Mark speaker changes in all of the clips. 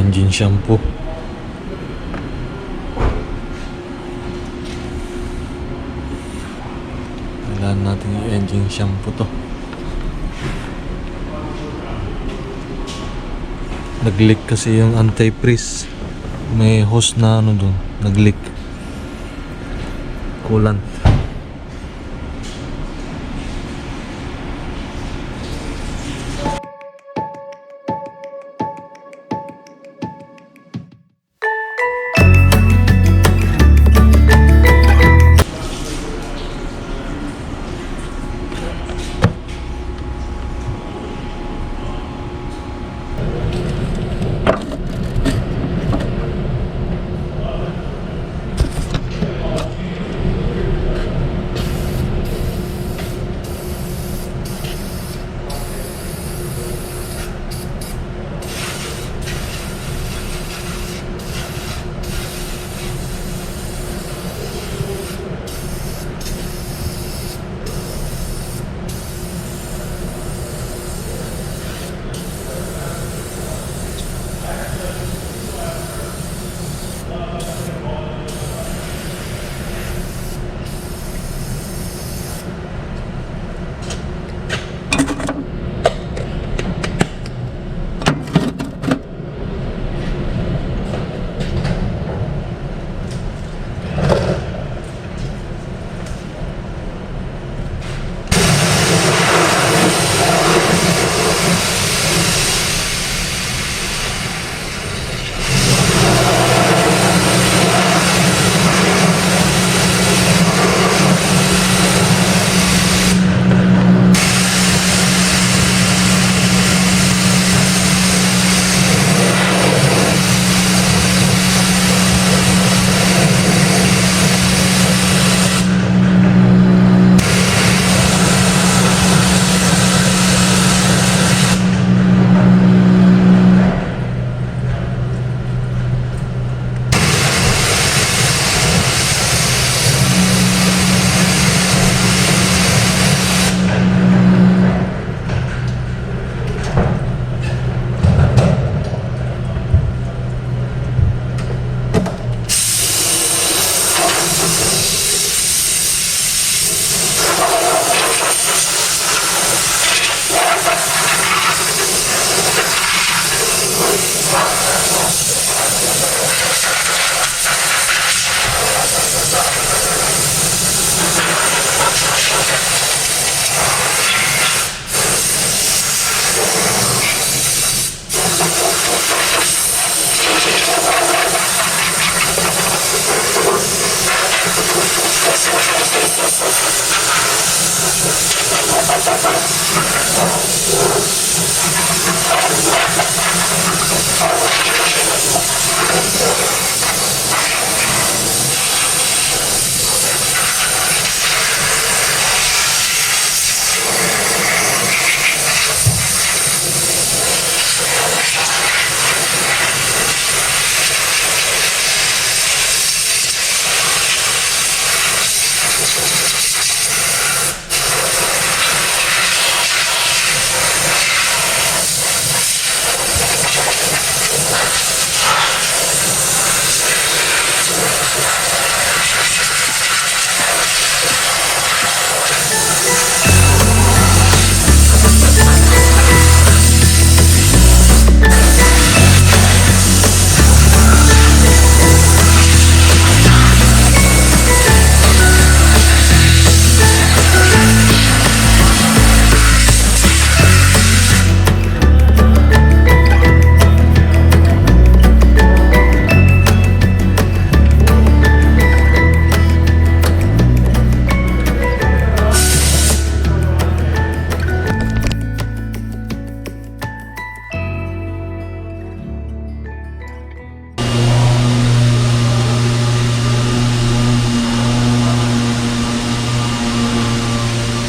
Speaker 1: engine shampoo. Kailangan natin yung engine shampoo to. Nag-leak kasi yung antifreeze. May hose na ano dun, nag-leak. Coolant.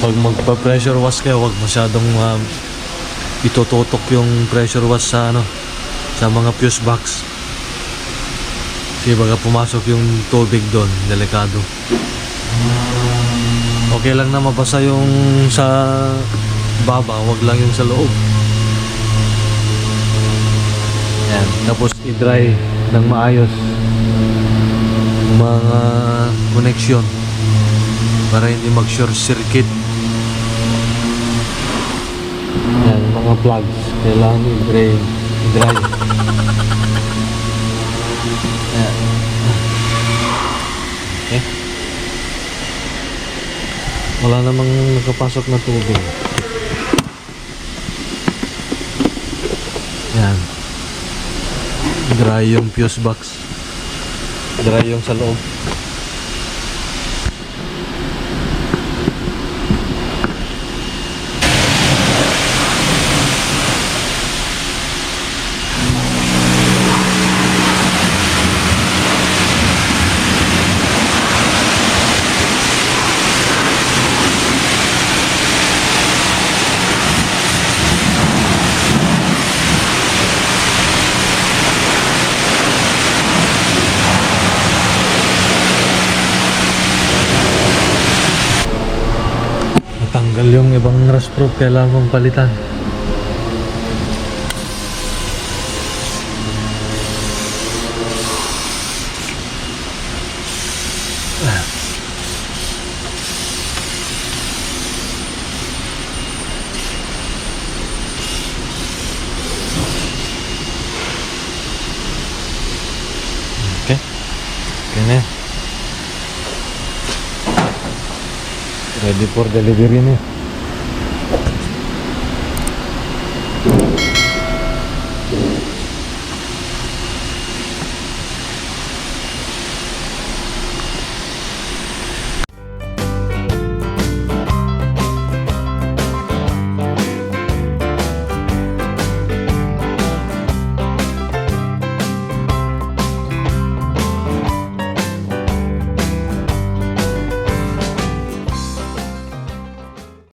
Speaker 1: Pag magpa-pressure wash kayo, huwag masyadong itututok yung pressure wash sa sa mga fuse box. Kasi baga pumasok yung tubig doon, delikado. Okay lang na mabasa yung sa baba, huwag lang yung sa loob. Yan. Tapos i-dry ng maayos mga connection para hindi mag-short circuit. Yan, mga plugs kailangan i-dry. Yan. Okay. Wala namang nakapasok na tubig. Yan. Dry yung fuse box. Dry yung sa loob. Tanggal yung ibang rust proof, kailangan kong palitan. Okay. Okay na. Ready for delivery na.